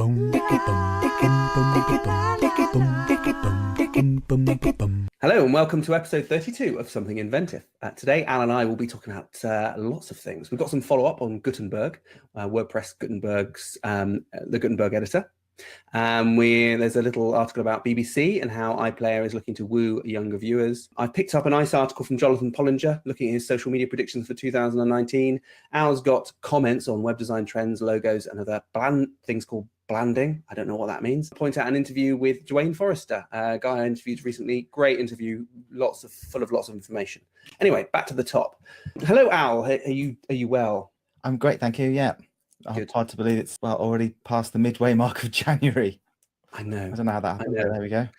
Hello and welcome to episode 32 of Something Inventive. Today, Al and I will be talking about lots of things. We've got some follow-up on Gutenberg, WordPress Gutenberg's, the Gutenberg editor. There's a little article about BBC and how iPlayer is looking to woo younger viewers. I picked up a nice article from Jonathan Pollinger looking at his social media predictions for 2019. Al's got comments on web design trends, logos, and other things called blanding. I don't know what that means. Point out an interview with Dwayne Forrester, a guy I interviewed recently. Great interview, full of lots of information. Anyway, back to the top. Hello, Al. Are you well? I'm great, thank you. Yeah. Good. Hard to believe it's already past the midway mark of January. I know. I don't know how that happened, but there we go.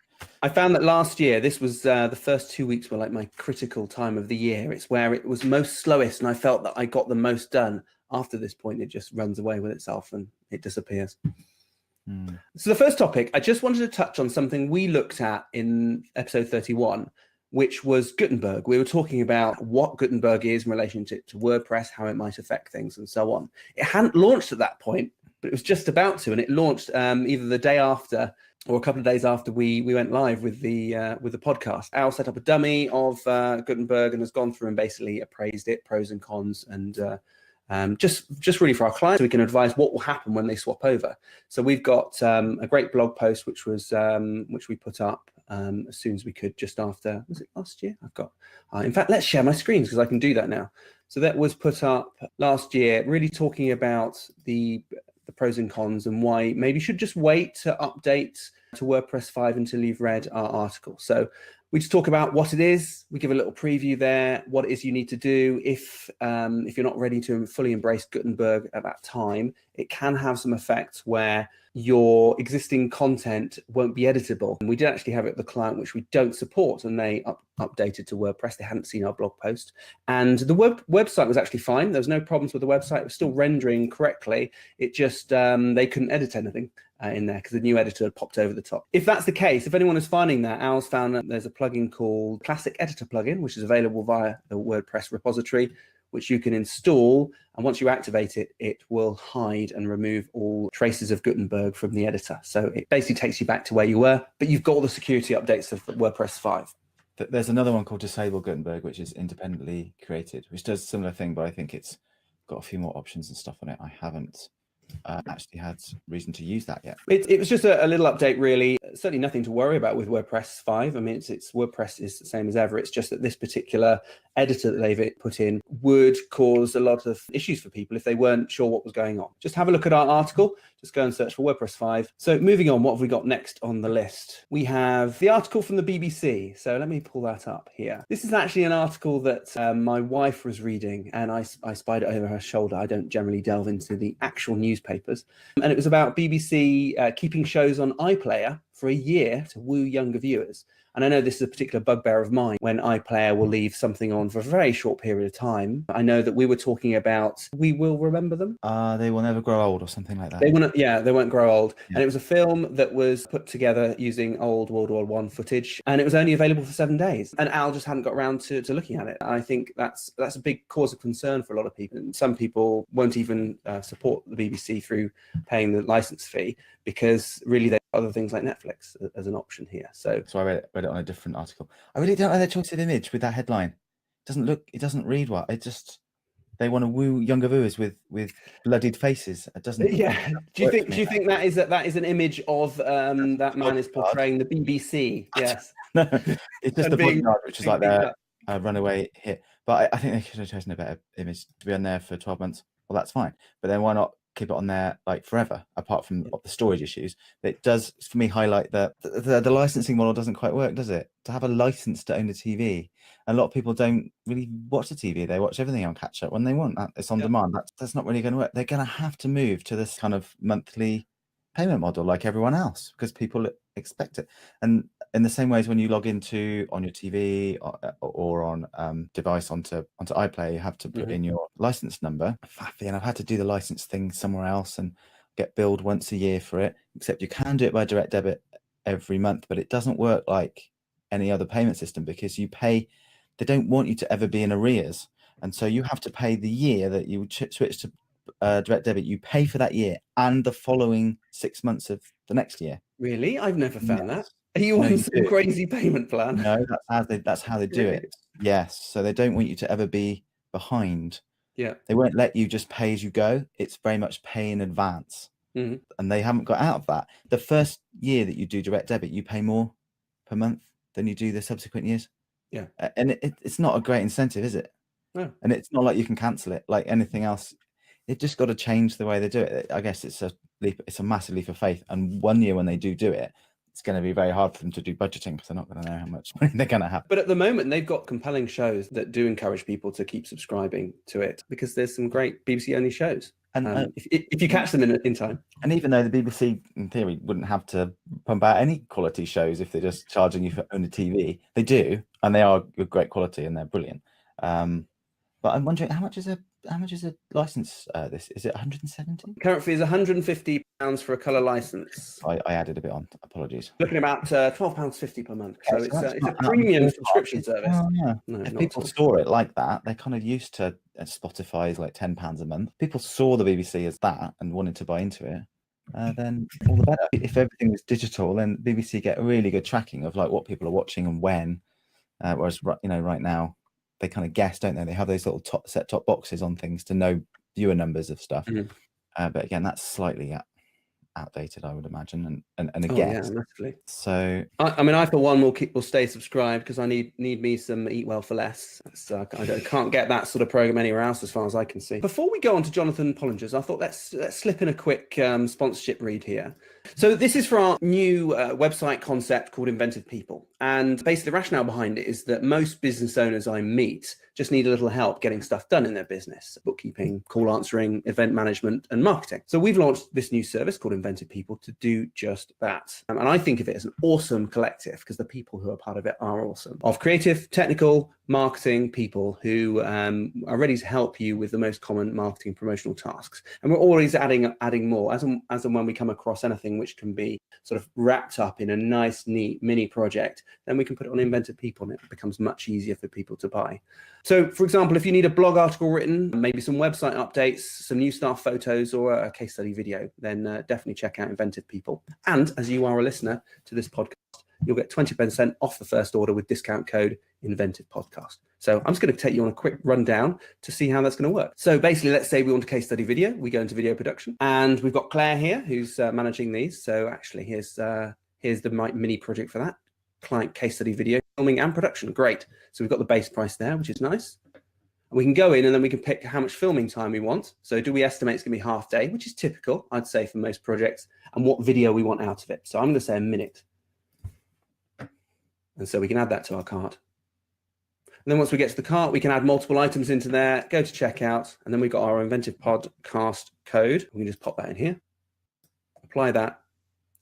I found that last year, this was the first 2 weeks were like my critical time of the year. It's where it was most slowest, and I felt that I got the most done. After this point, it just runs away with itself and it disappears. So the first topic, I just wanted to touch on something we looked at in episode 31, which was Gutenberg. We were talking about what Gutenberg is in relation to WordPress, how it might affect things, and so on. It hadn't launched at that point, but it was just about to, and it launched either the day after or a couple of days after we went live with the podcast. Al set up a dummy of Gutenberg and has gone through and basically appraised it, pros and cons, and just really for our clients, so we can advise what will happen when they swap over. So we've got a great blog post which we put up as soon as we could, just after, was it last year? I've got, in fact, let's share my screens because I can do that now. So that was put up last year, really talking about the pros and cons and why maybe you should just wait to update to WordPress 5 until you've read our article. So we just talk about what it is. We give a little preview there, what it is you need to do if you're not ready to fully embrace Gutenberg at that time. It can have some effects where your existing content won't be editable. And we did actually have it at the client, which we don't support, and they updated to WordPress. They hadn't seen our blog post. And the website was actually fine. There was no problems with the website. It was still rendering correctly. It just, they couldn't edit anything in there because the new editor had popped over the top. If that's the case, if anyone is finding that, Al's found that there's a plugin called Classic Editor Plugin, which is available via the WordPress repository, which you can install. And once you activate it, it will hide and remove all traces of Gutenberg from the editor. So it basically takes you back to where you were, but you've got all the security updates of WordPress 5. There's another one called Disable Gutenberg, which is independently created, which does a similar thing, but I think it's got a few more options and stuff on it. I haven't actually had reason to use that yet. It was just a little update, really. Certainly nothing to worry about with WordPress 5. I mean, it's WordPress is the same as ever. It's just that this particular editor that they've put in would cause a lot of issues for people if they weren't sure what was going on. Just have a look at our article. Just go and search for WordPress 5. So moving on, what have we got next on the list? We have the article from the BBC. So let me pull that up here. This is actually an article that my wife was reading, and I spied it over her shoulder. I don't generally delve into the actual newspapers. And it was about BBC keeping shows on iPlayer for a year to woo younger viewers. And I know this is a particular bugbear of mine when iPlayer will leave something on for a very short period of time. I know that we were talking about We Will Remember Them. They Will Never Grow Old or something like that. They won't grow old. Yeah. And it was a film that was put together using old World War I footage, and it was only available for 7 days. And Al just hadn't got around to looking at it. I think that's a big cause of concern for a lot of people. And some people won't even support the BBC through paying the license fee because really they other things like Netflix as an option here. So I read it on a different article. I really don't know their choice of image with that headline. It doesn't read well. It just, they want to woo younger viewers with bloodied faces. It doesn't. Yeah. Do you think that is an image of that man is portraying the BBC? Yes. No, it's just the bodyguard, which is like their runaway hit. But I think they should have chosen a better image to be on there for 12 months. Well, that's fine. But then why not keep it on there like forever, apart from the storage issues? It does, for me, highlight that the licensing model doesn't quite work, does it? To have a license to own a TV, a lot of people don't really watch the TV. They watch everything on catch up when they want. It's on demand. That's not really going to work. They're going to have to move to this kind of monthly payment model like everyone else because people expect it. And in the same way as when you log into on your TV or on device onto iPlayer, you have to put in your license number. And I've had to do the license thing somewhere else and get billed once a year for it, except you can do it by direct debit every month, but it doesn't work like any other payment system because you pay, they don't want you to ever be in arrears. And so you have to pay the year that you switch to direct debit, you pay for that year and the following 6 months of the next year. Really? I've never found that. Yes. Are you No, on you some do. crazy payment plan? No, that's how they do Really? it. Yes. So they don't want you to ever be behind. Yeah. They won't let you just pay as you go. It's very much pay in advance. Mhm. And they haven't got out of that. The first year that you do direct debit, you pay more per month than you do the subsequent years. Yeah. And it's not a great incentive, is it? No. And it's not like you can cancel it like anything else. They've just got to change the way they do it. I guess it's a massive leap of faith. And one year when they do it, it's going to be very hard for them to do budgeting because they're not going to know how much money they're going to have. But at the moment, they've got compelling shows that do encourage people to keep subscribing to it because there's some great BBC-only shows. And if you catch them in time. And even though the BBC, in theory, wouldn't have to pump out any quality shows if they're just charging you for owning a TV, they do, and they are of great quality and they're brilliant. But I'm wondering how much is a license? This is it 170? Current fee is £150 for a colour license. I added a bit on. Apologies. Looking about £12.50 per month. So it's a premium subscription service. Oh, yeah. No, if people saw it like that, they're kind of used to Spotify is like £10 a month. People saw the BBC as that and wanted to buy into it. Then all the better. If everything was digital, then BBC get a really good tracking of like what people are watching and when. Whereas right now they kind of guess, don't they? They have those little top boxes on things to know viewer numbers of stuff. Mm-hmm. But again, that's slightly outdated, I would imagine, and again, yeah, massively. So I mean, I for one will stay subscribed because I need me some Eat Well for Less. So I can't get that sort of program anywhere else, as far as I can see. Before we go on to Jonathan Pollinger's, I thought let's slip in a quick sponsorship read here. So this is for our new website concept called Inventive People, and basically the rationale behind it is that most business owners I meet just need a little help getting stuff done in their business: bookkeeping, call answering, event management, and marketing. So we've launched this new service called Inventive People to do just that. And I think of it as an awesome collective because the people who are part of it are awesome. Of creative, technical, marketing people who are ready to help you with the most common marketing promotional tasks. And we're always adding more as and when we come across anything which can be sort of wrapped up in a nice, neat mini project, then we can put it on Inventive People and it becomes much easier for people to buy. So, for example, if you need a blog article written, maybe some website updates, some new staff photos, or a case study video, then definitely check out Inventive People. And as you are a listener to this podcast, you'll get 20% off the first order with discount code Inventive Podcast. So I'm just going to take you on a quick rundown to see how that's going to work. So basically, let's say we want a case study video. We go into video production, and we've got Claire here who's managing these. So actually, here's the mini project for that. Client case study video, filming and production. Great. So we've got the base price there, which is nice. And we can go in and then we can pick how much filming time we want. So do we estimate it's going to be half day, which is typical, I'd say, for most projects, and what video we want out of it. So I'm going to say a minute. And so we can add that to our cart. And then once we get to the cart, we can add multiple items into there, go to checkout, and then we've got our Inventive Podcast code. We can just pop that in here, apply that,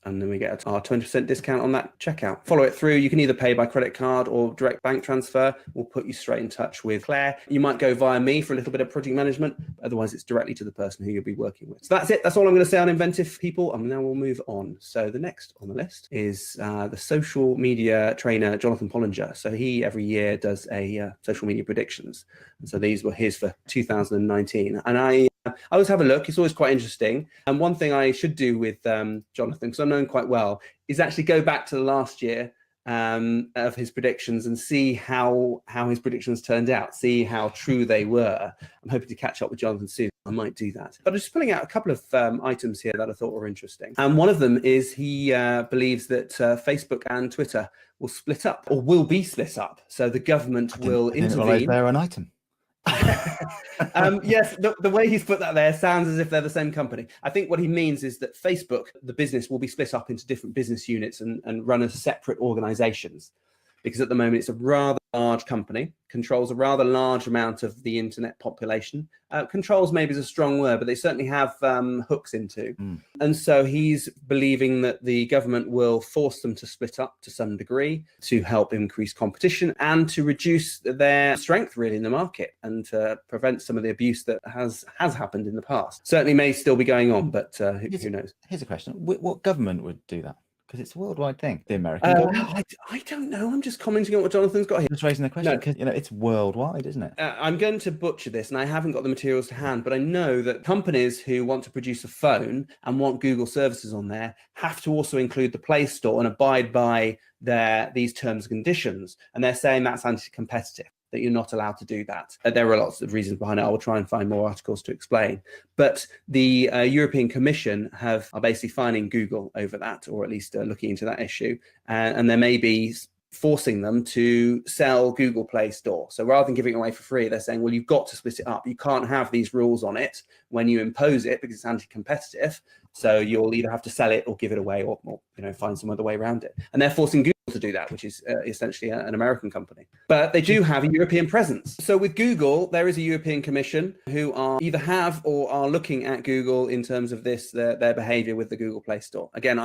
and then we get our 20% discount on that checkout. Follow it through. You can either pay by credit card or direct bank transfer. We'll put you straight in touch with Claire. You might go via me for a little bit of project management. Otherwise, it's directly to the person who you'll be working with. So that's it. That's all I'm going to say on Inventive People. And now we'll move on. So the next on the list is the social media trainer, Jonathan Pollinger. So he every year does a social media predictions. And so these were his for 2019. And I always have a look. It's always quite interesting. And one thing I should do with Jonathan, because I know him quite well, is actually go back to the last year of his predictions and see how his predictions turned out, see how true they were. I'm hoping to catch up with Jonathan soon. I might do that. But I'm just pulling out a couple of items here that I thought were interesting. And one of them is he believes that Facebook and Twitter will split up or will be split up. So the government will intervene. They're an item. Yes, the way he's put that there sounds as if they're the same company. I think what he means is that Facebook, the business, will be split up into different business units and run as separate organizations. Because at the moment, it's a rather large company, controls a rather large amount of the internet population. Controls maybe is a strong word, but they certainly have hooks into. And so he's believing that the government will force them to split up to some degree to help increase competition and to reduce their strength really in the market and to prevent some of the abuse that has happened in the past. Certainly may still be going on, but who knows? Here's a question. What government would do that? Because it's a worldwide thing. The American government. I don't know. I'm just commenting on what Jonathan's got here. Just raising the question because it's worldwide, isn't it? I'm going to butcher this, and I haven't got the materials to hand, but I know that companies who want to produce a phone and want Google services on there have to also include the Play Store and abide by these terms and conditions. And they're saying that's anti-competitive, that you're not allowed to do that. There are lots of reasons behind it. I will try and find more articles to explain. But the European Commission are basically fining Google over that, or at least looking into that issue. And there may be forcing them to sell Google Play Store. So rather than giving it away for free, they're saying, well, you've got to split it up. You can't have these rules on it when you impose it because it's anti-competitive. So you'll either have to sell it or give it away, or find some other way around it. And they're forcing Google to do that, which is essentially an American company. But they do have a European presence. So with Google, there is a European Commission who are either have or are looking at Google in terms of their behavior with the Google Play Store. Again,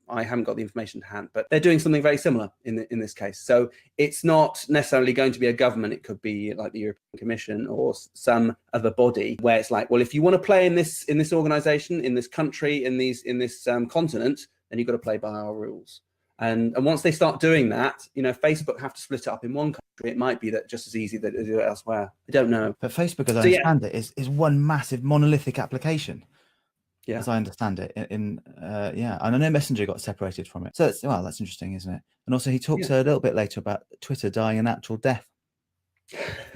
I haven't got the information to hand, but they're doing something very similar in this case. So it's not necessarily going to be a government. It could be like the European Commission or some other body where it's like, well, if you want to play in this organization, in this country, in this continent, then you've got to play by our rules. And once they start doing that, Facebook have to split it up in one country. It might be that just as easy that they do it elsewhere. I don't know. But Facebook, as I understand it, is one massive monolithic application. Yeah, as I understand it, and I know Messenger got separated from it. So that's interesting, isn't it? And also, he talks a little bit later about Twitter dying a natural death,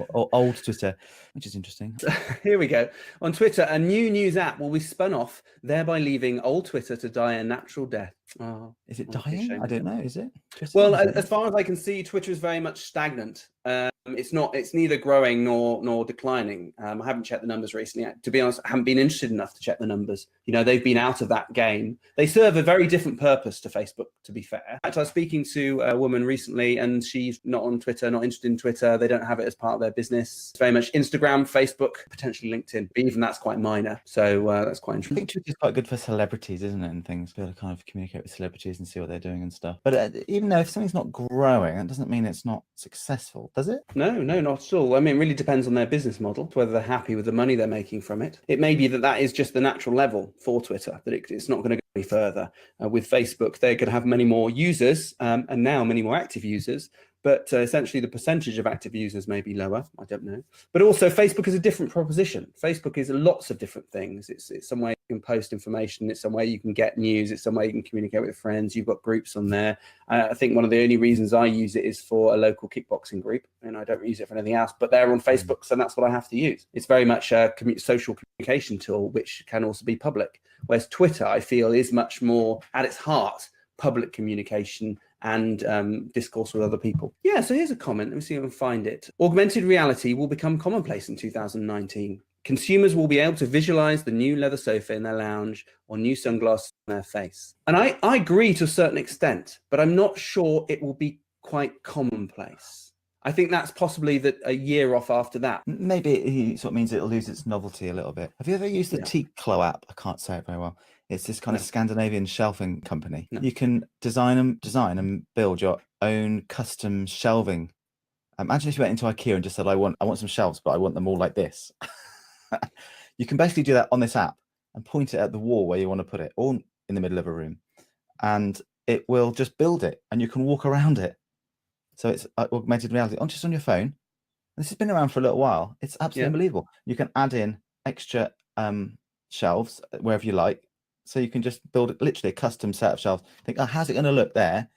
or old Twitter, which is interesting. Here we go. On Twitter, a new news app will be spun off, thereby leaving old Twitter to die a natural death. Oh, is it dying? I don't know. Is it? Well, as far as I can see, Twitter is very much stagnant. It's neither growing nor declining. I haven't checked the numbers recently. To be honest, I haven't been interested enough to check the numbers. They've been out of that game. They serve a very different purpose to Facebook, to be fair. In fact, I was speaking to a woman recently, and she's not on Twitter, not interested in Twitter. They don't have it as part of their business. It's very much Instagram, Facebook, potentially LinkedIn. But even that's quite minor. So that's quite interesting. I think Twitter's quite good for celebrities, isn't it? And things, be able to kind of communicate with celebrities and see what they're doing and stuff. But even though if something's not growing, that doesn't mean it's not successful, does it? No, not at all. I mean, it really depends on their business model, whether they're happy with the money they're making from it. It may be that is just the natural level for Twitter, that it's not going to go any further. With Facebook, they're going to have many more users, and now many more active users. But essentially, the percentage of active users may be lower. I don't know. But also, Facebook is a different proposition. Facebook is lots of different things. It's some way you can post information. It's some way you can get news. It's some way you can communicate with friends. You've got groups on there. I think one of the only reasons I use it is for a local kickboxing group, and I don't use it for anything else. But they're on Facebook, so that's what I have to use. It's very much a social communication tool, which can also be public. Whereas Twitter, I feel, is much more at its heart public communication and discourse with other people. Yeah, so here's a comment. Let me see if I can find it. Augmented reality will become commonplace in 2019. Consumers will be able to visualize the new leather sofa in their lounge or new sunglasses on their face. And I agree to a certain extent, but I'm not sure it will be quite commonplace. I think that's possibly that a year off after that. Maybe it sort of means it'll lose its novelty a little bit. Have you ever used the Tiklo app? I can't say it very well. It's this kind of Scandinavian shelving company. No. You can design and build your own custom shelving. Imagine if you went into IKEA and just said, I want some shelves, but I want them all like this. You can basically do that on this app and point it at the wall where you want to put it, or in the middle of a room. And it will just build it, and you can walk around it. So it's augmented reality, just on your phone. This has been around for a little while. It's absolutely unbelievable. You can add in extra shelves wherever you like. So you can just build literally a custom set of shelves. Think, how's it going to look there?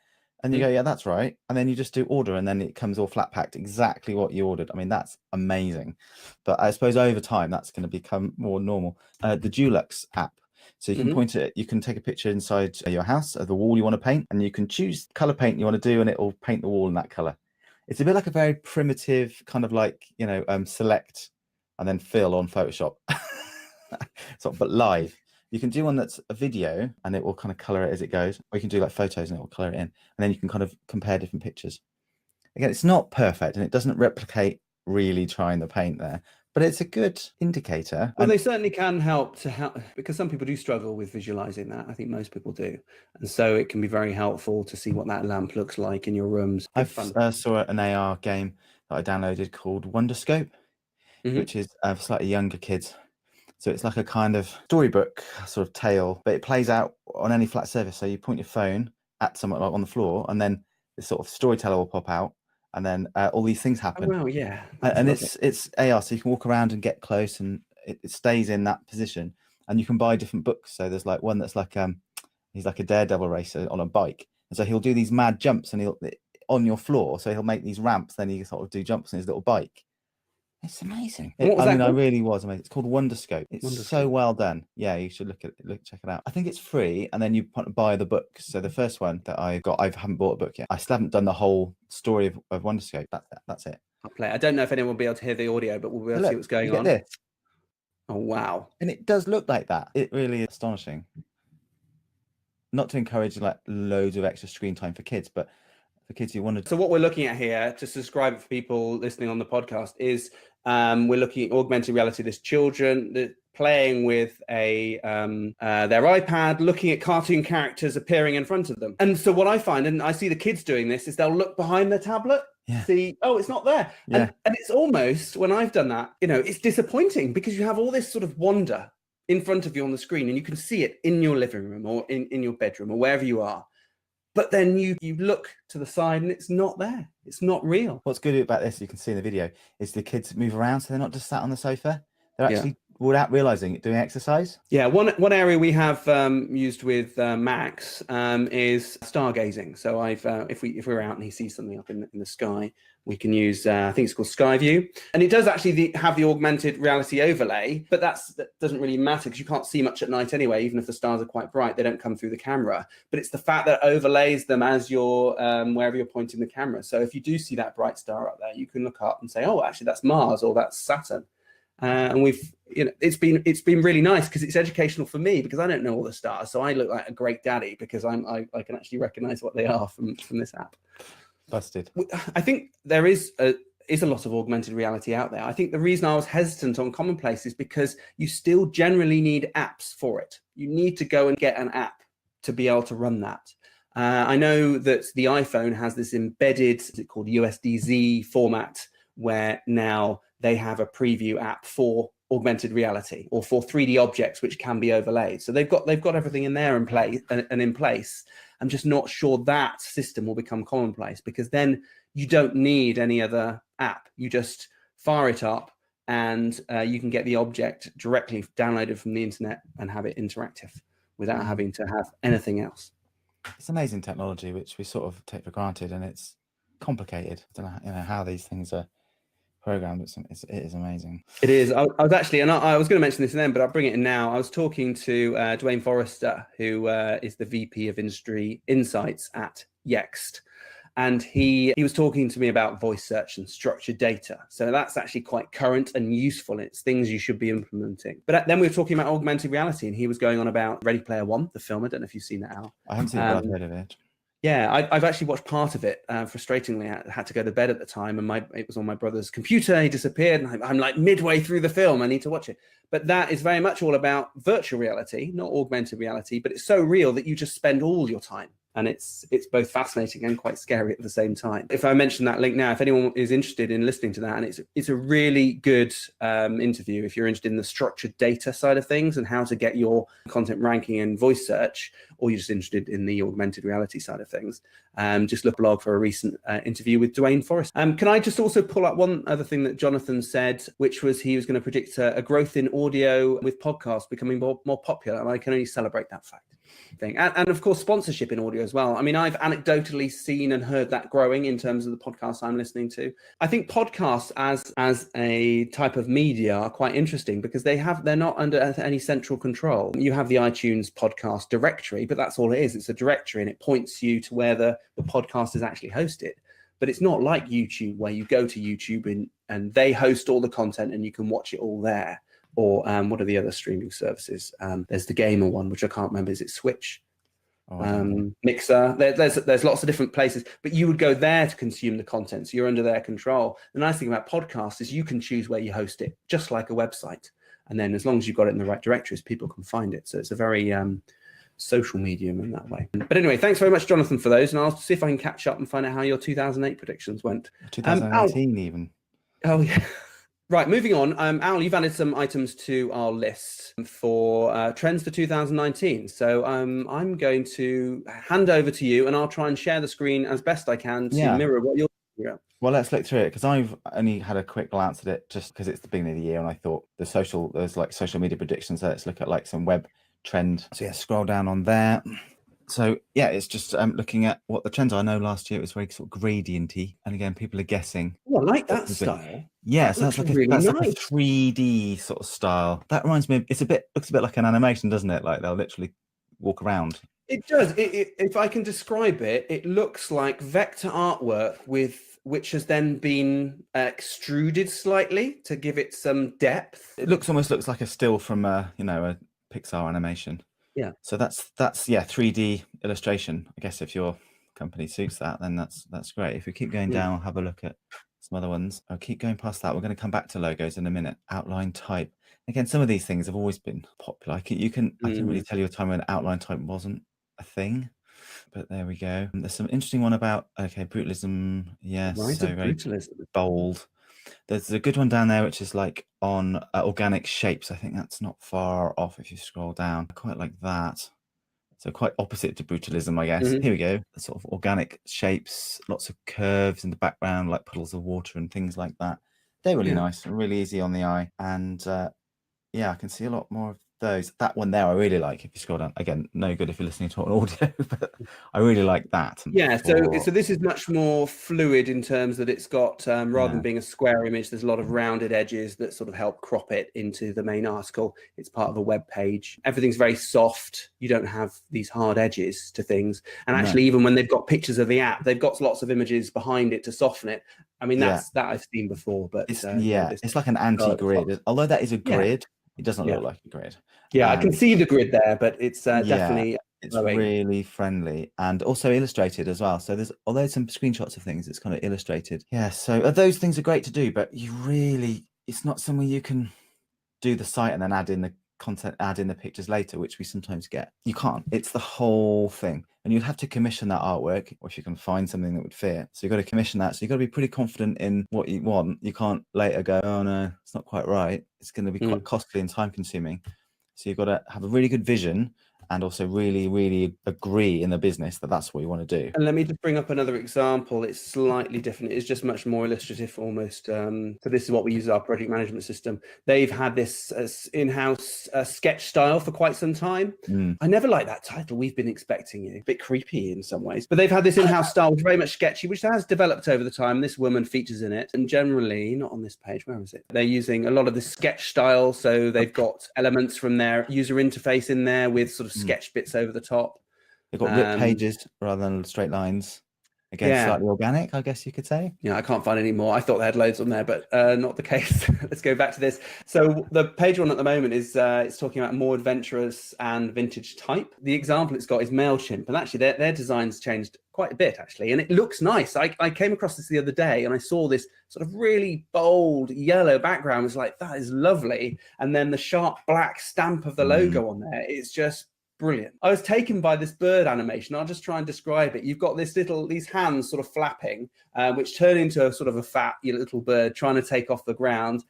And you go, yeah, that's right. And then you just do order, and then it comes all flat packed, exactly what you ordered. I mean, that's amazing. But I suppose over time, that's going to become more normal. The Dulux app. So you can point it, you can take a picture inside your house of the wall you want to paint, and you can choose the color paint you want to do, and it will paint the wall in that color. It's a bit like a very primitive kind of like, select and then fill on Photoshop, but live. You can do one that's a video, and it will kind of color it as it goes, or you can do like photos and it will color it in, and then you can kind of compare different pictures. Again, it's not perfect, and it doesn't replicate really trying the paint there, but it's a good indicator. Well, they certainly can help because some people do struggle with visualizing that. I think most people do. And so it can be very helpful to see what that lamp looks like in your rooms. I saw an AR game that I downloaded called Wonderscope, which is for slightly younger kids. So it's like a kind of storybook sort of tale, but it plays out on any flat surface. So you point your phone at someone like on the floor, and then this sort of storyteller will pop out, and then all these things happen. Oh, wow, yeah. And it's AR, so you can walk around and get close, and it stays in that position. And you can buy different books. So there's like one that's like he's like a daredevil racer on a bike, and so he'll do these mad jumps, and he'll on your floor. So he'll make these ramps, then he sort of do jumps on his little bike. It's amazing. I really was amazing. It's called Wonderscope. It's so well done. Yeah, you should check it out. I think it's free, and then you buy the books. So the first one that I got, I haven't bought a book yet. I still haven't done the whole story of Wonderscope. That's it. I'll play. I don't know if anyone will be able to hear the audio, but we'll be able to see what's going on. This. Oh, wow. And it does look like that. It really is astonishing. Not to encourage like loads of extra screen time for kids, but for kids who wanted. So what we're looking at here, to describe it for people listening on the podcast, is we're looking at augmented reality. There's children playing with their iPad, looking at cartoon characters appearing in front of them. And so what I find, and I see the kids doing this, is they'll look behind their tablet, see, oh, it's not there. And it's almost, when I've done that, it's disappointing, because you have all this sort of wonder in front of you on the screen, and you can see it in your living room or in your bedroom or wherever you are. But then you look to the side and it's not there. It's not real. What's good about this, you can see in the video, is the kids move around, so they're not just sat on the sofa. They're actually, without realizing it, doing exercise. Yeah, one area we have used with Max is stargazing. So if we're out and he sees something up in the sky, we can use I think it's called Sky View, and it does actually have the augmented reality overlay, but that doesn't really matter, because you can't see much at night anyway. Even if the stars are quite bright, they don't come through the camera. But it's the fact that it overlays them as you're wherever you're pointing the camera. So if you do see that bright star up there, you can look up and say, oh, actually that's Mars or that's Saturn. And it's been really nice, because it's educational for me, because I don't know all the stars, so I look like a great daddy because I can actually recognize what they are from this app. Busted. I think there is a lot of augmented reality out there. I think the reason I was hesitant on Commonplace is because you still generally need apps for it. You need to go and get an app to be able to run that. I know that the iPhone has this embedded, is it called USDZ format, where now they have a preview app for augmented reality or for 3D objects which can be overlaid. So they've got everything in there in place. I'm just not sure that system will become commonplace, because then you don't need any other app. You just fire it up, and you can get the object directly downloaded from the internet and have it interactive without having to have anything else. It's amazing technology, which we sort of take for granted, and it's complicated. I don't know how these things are programmed. It is amazing. It is. I was actually, and I was going to mention this then, but I'll bring it in now. I was talking to Dwayne Forrester, who is the VP of Industry Insights at Yext. And he was talking to me about voice search and structured data. So that's actually quite current and useful. It's things you should be implementing. But then we were talking about augmented reality, and he was going on about Ready Player One, the film. I don't know if you've seen that, Al. I haven't seen it, but I've heard of it. Yeah, I've actually watched part of it. Frustratingly, I had to go to bed at the time, and it was on my brother's computer. He disappeared, and I'm like midway through the film. I need to watch it. But that is very much all about virtual reality, not augmented reality. But it's so real that you just spend all your time. And it's both fascinating and quite scary at the same time. If I mention that link now, if anyone is interested in listening to that, and it's a really good interview if you're interested in the structured data side of things and how to get your content ranking and voice search, or you're just interested in the augmented reality side of things, just look blog for a recent interview with Dwayne Forrest. Can I just also pull up one other thing that Jonathan said, which was he was going to predict a growth in audio with podcasts becoming more popular, and I can only celebrate that fact. And of course, sponsorship in audio as well. I mean, I've anecdotally seen and heard that growing in terms of the podcasts I'm listening to. I think podcasts as a type of media are quite interesting, because they're not under any central control. You have the iTunes podcast directory, but that's all it is. It's a directory, and it points you to where the podcast is actually hosted. But it's not like YouTube, where you go to YouTube and they host all the content and you can watch it all there. Or what are the other streaming services? There's the gamer one, which I can't remember. Is it Switch? Mixer? There's lots of different places, but you would go there to consume the content, so you're under their control. The nice thing about podcasts is you can choose where you host it, just like a website. And then as long as you've got it in the right directories, people can find it. So it's a very social medium in that way. But anyway, thanks very much, Jonathan, for those. And I'll see if I can catch up and find out how your 2008 predictions went. 2018 even. Oh, yeah. Right, moving on. Al, you've added some items to our list for trends for 2019. So I'm going to hand over to you, and I'll try and share the screen as best I can to Yeah. mirror what you're talking about. Well, let's look through it because I've only had a quick glance at it just because it's the beginning of the year, and I thought there's like social media predictions. So let's look at like some web trend. So yeah, scroll down on there. So yeah, it's just looking at what the trends are. I know last year it was very sort of gradienty, and again, people are guessing. Oh, I like that style. Yeah, That so looks that's like really that's nice. like a 3D sort of style. That reminds me, looks a bit like an animation, doesn't it? Like they'll literally walk around. It does. If I can describe it, it looks like vector artwork which has then been extruded slightly to give it some depth. It almost looks like a still from a Pixar animation. Yeah. So that's 3D illustration. I guess if your company suits that, then that's great. If we keep going down, have a look at some other ones. I'll keep going past that. We're going to come back to logos in a minute. Outline type. Again, some of these things have always been popular. I can really tell you a time when outline type wasn't a thing, but there we go. There's some interesting one about brutalism. Yes, Right, so very brutalism. bold. There's a good one down there which is like on organic shapes. I think that's not far off if you scroll down. I quite like that. So quite opposite to brutalism, I guess. Here we go. The sort of organic shapes, lots of curves in the background, like puddles of water and things like that. They're really nice and really easy on the eye. And yeah, I can see a lot more of those. That one there I really like. If you scroll down, again, no good if you're listening to an audio, but I really like that. Yeah, so this is much more fluid in terms that it's got rather than being a square image, there's a lot of rounded edges that sort of help crop it into the main article. It's part of a web page. Everything's very soft. You don't have these hard edges to things. And actually, even when they've got pictures of the app, they've got lots of images behind it to soften it. I mean, that I've seen before, but it's like an anti-grid. Although that is a grid, it doesn't look like a grid. Yeah, I can see the grid there, but it's definitely it's really friendly and also illustrated as well. So although some screenshots of things, it's kind of illustrated. Yeah, so those things are great to do, but it's not somewhere you can do the site and then add in the content, add in the pictures later, which we sometimes get. You can't. It's the whole thing. And you'd have to commission that artwork, or if you can find something that would fit. So you've got to commission that. So you've got to be pretty confident in what you want. You can't later go, oh no, it's not quite right. It's going to be quite costly and time consuming. So you've got to have a really good vision and also really, really agree in the business that that's what you want to do. And let me just bring up another example. It's slightly different. It's just much more illustrative almost. So this is what we use as our project management system. They've had this in-house sketch style for quite some time. I never liked that title, We've Been Expecting You. A bit creepy in some ways. But they've had this in-house style, which is very much sketchy, which has developed over the time. This woman features in it. And generally, not on this page, where is it? They're using a lot of the sketch style. So they've got elements from their user interface in there with sort of sketch bits over the top. They've got ripped pages rather than straight lines. Again, slightly organic, I guess you could say. Yeah, I can't find any more. I thought they had loads on there, but not the case. Let's go back to this. So the page one at the moment is it's talking about more adventurous and vintage type. The example it's got is MailChimp, and actually their design's changed quite a bit, actually, and it looks nice. I came across this the other day, and I saw this sort of really bold yellow background. I was like, that is lovely. And then the sharp black stamp of the logo on there, it's just brilliant. I was taken by this bird animation. I'll just try and describe it. You've got these hands sort of flapping, which turn into a sort of a fat little bird trying to take off the ground,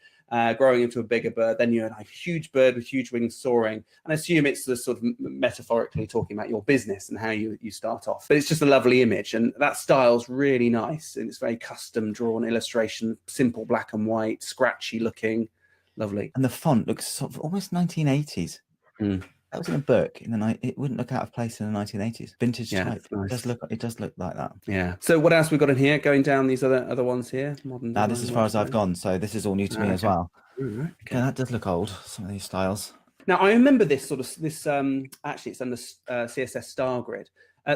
growing into a bigger bird. Then you're a huge bird with huge wings soaring. And I assume it's the sort of metaphorically talking about your business and how you start off. But it's just a lovely image. And that style's really nice. And it's very custom drawn illustration, simple black and white, scratchy looking, lovely. And the font looks sort of almost 1980s. That was in a book in the night. It wouldn't look out of place in the 1980s. Vintage type. Nice. It does look like that. Yeah. So what else we got in here? Going down these other ones here. Modern. Now this is as far as I've gone. So this is all new to me as well. Okay. Yeah, that does look old. Some of these styles. Now I remember this actually it's under CSS Star Grid.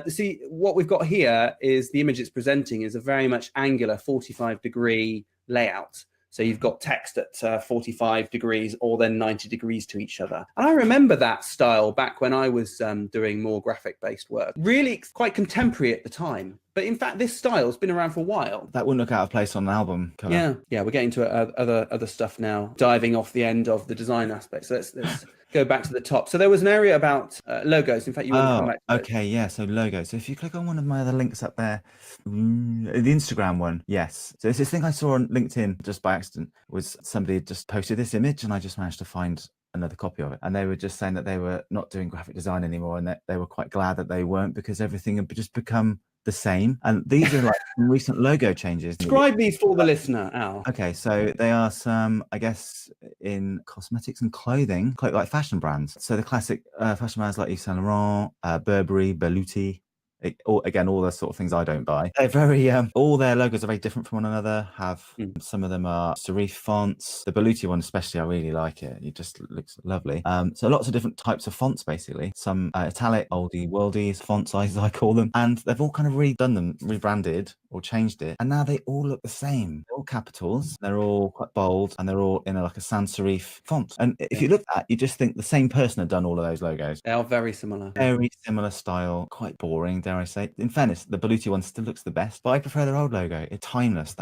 See what we've got here is the image it's presenting is a very much angular 45-degree layout. So you've got text at 45 degrees or then 90 degrees to each other. And I remember that style back when I was doing more graphic-based work. Really quite contemporary at the time. But in fact, this style's been around for a while. That wouldn't look out of place on an album cover. Yeah, we're getting to other stuff now, diving off the end of the design aspect. So let's go back to the top. So there was an area about logos. In fact, you want to come back to those. Okay, yeah. So logo. So if you click on one of my other links up there, the Instagram one, yes. So it's this thing I saw on LinkedIn just by accident. Was somebody just posted this image, and I just managed to find another copy of it, and they were just saying that they were not doing graphic design anymore, and that they were quite glad that they weren't, because everything had just become the same. And these are like some recent logo changes. Describe these for the listener, Al. Okay, so they are some, I guess, in cosmetics and clothing, like fashion brands. So the classic fashion brands like Yves Saint Laurent, Burberry, Berluti. Again, all the sort of things I don't buy. They're very all their logos are very different from one another. Some of them are serif fonts. The Berluti one especially, I really like it. It just looks lovely. So lots of different types of fonts, basically. Some italic, oldie worldies font sizes, I call them, and they've all kind of redone them, rebranded or changed it, and now they all look the same. They're all capitals, they're all quite bold, and they're all in like a sans serif font. And if you look at that, you just think the same person had done all of those logos. They are very similar. Very similar style, quite boring, dare I say. In fairness, the Berluti one still looks the best, but I prefer their old logo. It's timeless.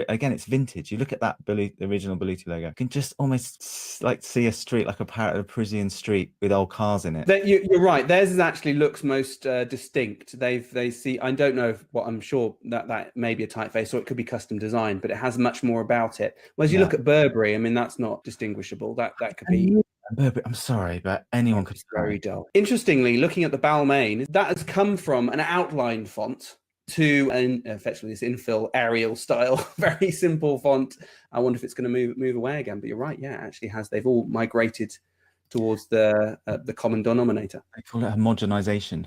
Again, it's vintage. You look at that the original Berluti logo, you can just almost like see a street, like a Parisian street with old cars in it. You're right. Theirs actually looks most distinct. They see. I don't know what. I'm sure that may be a typeface, or it could be custom designed, but it has much more about it. Whereas you look at Burberry, I mean, that's not distinguishable. That could be. Burberry, I'm sorry, but anyone could. Very dull. Interestingly, looking at the Balmain, that has come from an outline font to effectively this infill Arial style, very simple font. I wonder if it's going to move away again. But you're right. Yeah, it actually has. They've all migrated towards the common denominator. They call it homogenization.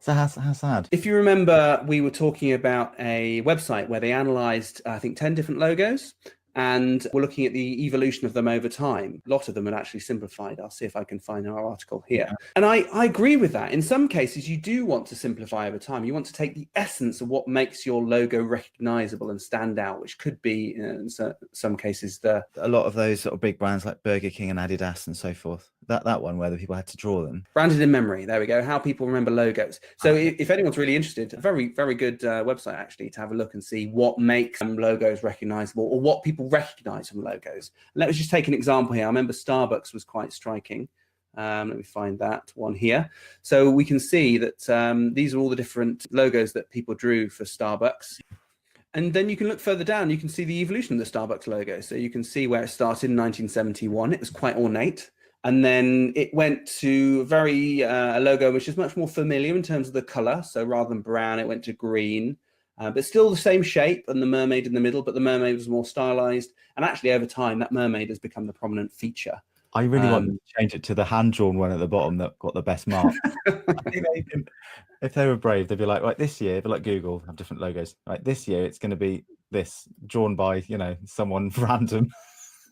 So how sad. If you remember, we were talking about a website where they analyzed, I think, 10 different logos, and we're looking at the evolution of them over time. A lot of them are actually simplified. I'll see if I can find our article here. Yeah. And I agree with that. In some cases, you do want to simplify over time. You want to take the essence of what makes your logo recognizable and stand out, which could be, in some cases, a lot of those sort of big brands like Burger King and Adidas and so forth. That one where the people had to draw them. Branded in memory. There we go. How people remember logos. So if anyone's really interested, a very, very good website actually to have a look and see what makes logos recognizable, or what people recognize from logos. Let us just take an example here. I remember Starbucks was quite striking. Let me find that one here. So we can see that these are all the different logos that people drew for Starbucks. And then you can look further down, you can see the evolution of the Starbucks logo. So you can see where it started in 1971. It was quite ornate. And then it went to a logo which is much more familiar in terms of the color. So rather than brown, it went to green, but still the same shape and the mermaid in the middle, but the mermaid was more stylized. And actually over time, that mermaid has become the prominent feature. I really want to change it to the hand-drawn one at the bottom that got the best mark. I think if they were brave, they'd be like, right, this year, but like Google, have different logos. Right, this year, it's going to be this, drawn by, someone random.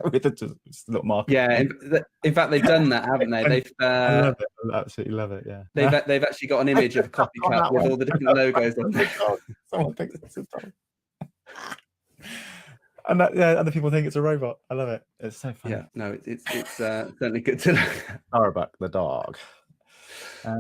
With a little mark. Yeah, in fact, they've done that, haven't they? They've. I love it. I absolutely love it. Yeah. They've actually got an image of a copycat with all the different logos on there. Someone thinks it's a dog. And other people think it's a robot. I love it. It's so funny. Yeah, no, it's certainly good to look at. Starbuck the dog.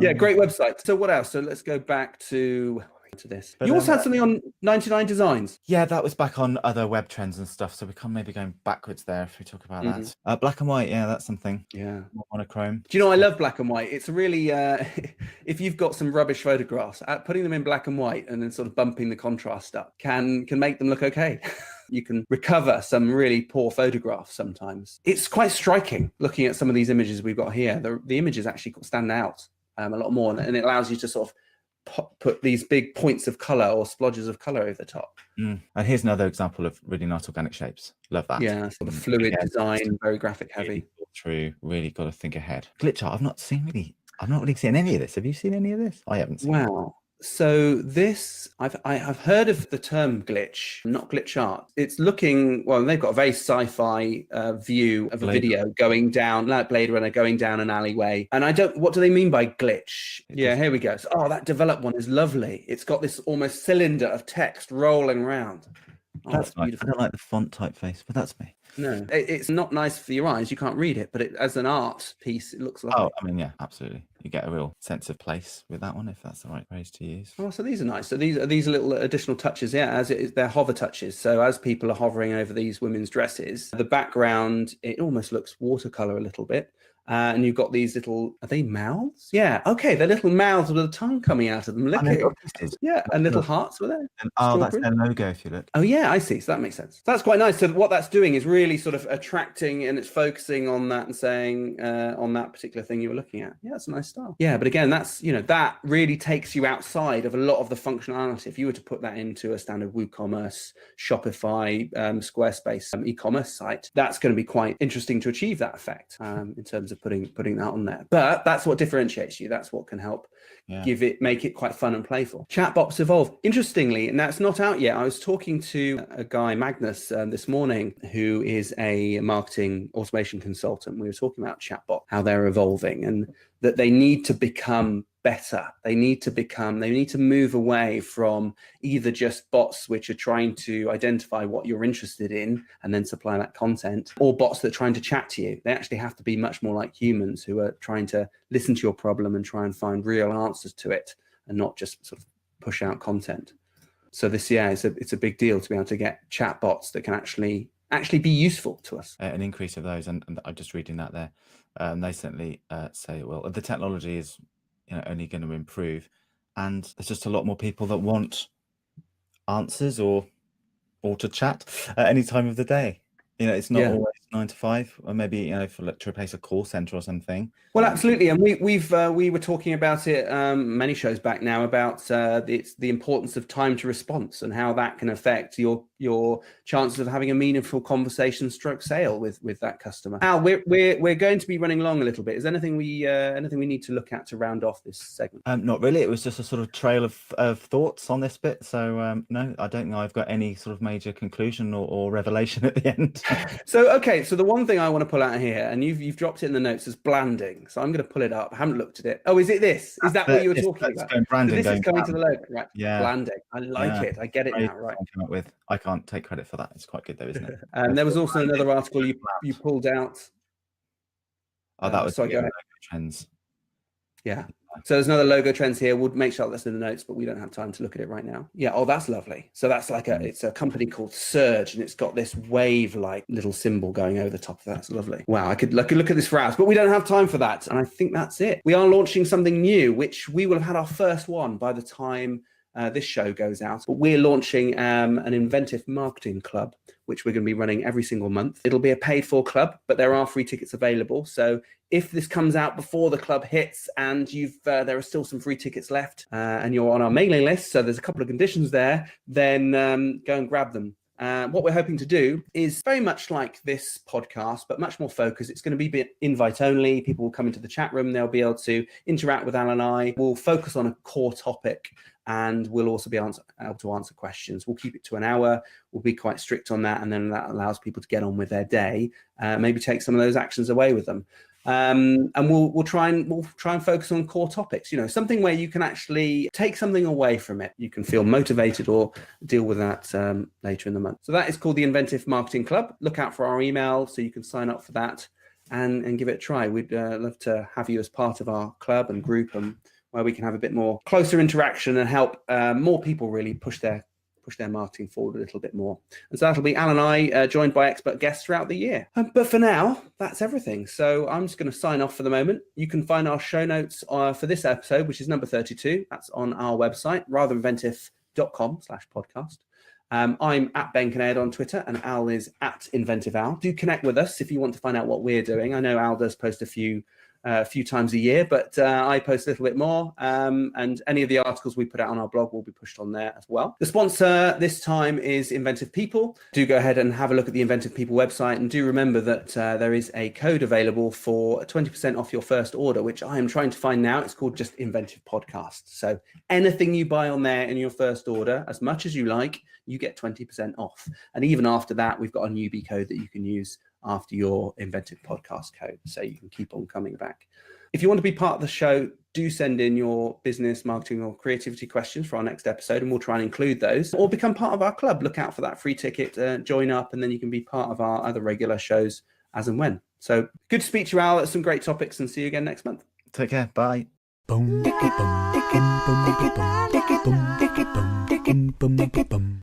Yeah, great website. So what else? So let's go back to this. But you also had something on 99 Designs. Yeah, that was back on other web trends and stuff. So we can maybe going backwards there if we talk about that. Black and white, yeah, that's something. Yeah. Monochrome. Do you know, I love black and white. It's really, if you've got some rubbish photographs, putting them in black and white and then sort of bumping the contrast up can make them look okay. You can recover some really poor photographs sometimes. It's quite striking looking at some of these images we've got here. The images actually stand out a lot more, and it allows you to sort of put these big points of color or splodges of color over the top. And here's another example of really nice organic shapes. Love that. Yeah, sort of fluid design, very graphic heavy. Through, really got to think ahead. Glitch art, I've not really seen any of this. Have you seen any of this? I haven't seen. Wow. So this, I've heard of the term glitch, not glitch art. It's looking, well, they've got a very sci-fi view of a video going down, like Blade Runner, going down an alleyway. And what do they mean by glitch? Yeah, here we go. So, that developed one is lovely. It's got this almost cylinder of text rolling around. That's nice. Beautiful. I don't like the font typeface, but that's me. No, it's not nice for your eyes. You can't read it, but as an art piece, it looks lovely. Oh, I mean, yeah, absolutely. You get a real sense of place with that one, if that's the right phrase to use. Oh, so these are nice. So these are little additional touches, yeah, as it is, they're hover touches. So as people are hovering over these women's dresses, the background, it almost looks watercolor a little bit. And you've got these little, are they mouths? Yeah, okay, they're little mouths with a tongue coming out of them, licking. Yeah, and little hearts with it. Oh, that's their logo if you look. Oh yeah, I see. So that makes sense. So that's quite nice. So what that's doing is really sort of attracting, and it's focusing on that and saying on that particular thing you were looking at. Yeah, that's a nice style. Yeah, but again, that's, you know, that really takes you outside of a lot of the functionality. If you were to put that into a standard WooCommerce, Shopify, Squarespace e-commerce site, that's going to be quite interesting to achieve that effect in terms of putting that on there. But that's what differentiates you. That's what can help make it quite fun and playful. Chatbots evolve. Interestingly, and that's not out yet. I was talking to a guy, Magnus, this morning, who is a marketing automation consultant. We were talking about chatbot, how they're evolving, and that they need to become better. They need to move away from either just bots which are trying to identify what you're interested in and then supply that content, or bots that are trying to chat to you. They actually have to be much more like humans who are trying to listen to your problem and try and find real answers to it, and not just sort of push out content. So this, it's a big deal to be able to get chatbots that can actually be useful to us. An increase of those, and I'm just reading that there. They certainly say, well, the technology is, you know, only going to improve, and there's just a lot more people that want answers or to chat at any time of the day. You know, it's not always 9 to 5, or maybe, you know, to replace a call center or something. Well, absolutely, and we were talking about it many shows back now about the importance of time to response and how that can affect your chances of having a meaningful conversation stroke sale with that customer. Al, we're going to be running long a little bit. Is there anything we need to look at to round off this segment? Not really. It was just a sort of trail of thoughts on this bit. So no, I don't know I've got any sort of major conclusion or revelation at the end. So the one thing I want to pull out here, and you've dropped it in the notes, is blanding. So I'm going to pull it up. I haven't looked at it. Oh, is it this? Is that what you were talking about? Branding, so this is coming to the logo, right? Yeah. Blanding. I like it. I get it now, right? I can't take credit for that. It's quite good though, isn't it? And there was also another article you pulled out. Oh, that was logo trends. Yeah. So there's another logo trends here. We'll make sure that's in the notes, but we don't have time to look at it right now. Yeah. Oh, that's lovely. So that's like it's a company called Surge, and it's got this wave-like little symbol going over the top of that. That's lovely. Wow. I could look at this for hours, but we don't have time for that. And I think that's it. We are launching something new, which we will have had our first one by the time this show goes out. But we're launching an Inventive marketing club, which we're going to be running every single month. It'll be a paid-for club, but there are free tickets available. So if this comes out before the club hits and there are still some free tickets left and you're on our mailing list, so there's a couple of conditions there, then go and grab them. What we're hoping to do is very much like this podcast, but much more focused. It's going to be invite only. People will come into the chat room. They'll be able to interact with Al and I. We'll focus on a core topic, and we'll also be able to answer questions. We'll keep it to an hour. We'll be quite strict on that, and then that allows people to get on with their day, maybe take some of those actions away with them. And we'll try and focus on core topics, you know, something where you can actually take something away from it. You can feel motivated or deal with that later in the month. So that is called the Inventive Marketing Club. Look out for our email so you can sign up for that and give it a try. We'd love to have you as part of our club and group, and where we can have a bit more closer interaction and help more people really push their marketing forward a little bit more. And so that'll be Al and I joined by expert guests throughout the year. But for now, that's everything. So I'm just going to sign off for the moment. You can find our show notes for this episode, which is number 32. That's on our website, ratherinventive.com/podcast. I'm at Ben Kinnaird on Twitter, and Al is at Inventive Al. Do connect with us if you want to find out what we're doing. I know Al does post a few times a year, but I post a little bit more, and any of the articles we put out on our blog will be pushed on there as well. The sponsor this time is Inventive People. Do go ahead and have a look at the Inventive People website, and do remember that there is a code available for 20% off your first order, which I am trying to find now. It's called just Inventive Podcast. So anything you buy on there in your first order, as much as you like, you get 20% off. And even after that, we've got a newbie code that you can use after your Inventive Podcast code, so you can keep on coming back. If you want to be part of the show, do send in your business, marketing, or creativity questions for our next episode, and we'll try and include those. Or become part of our club. Look out for that free ticket, join up, and then you can be part of our other regular shows as and when. So good to speak to you, Al. That's some great topics, and see you again next month. Take care. Bye.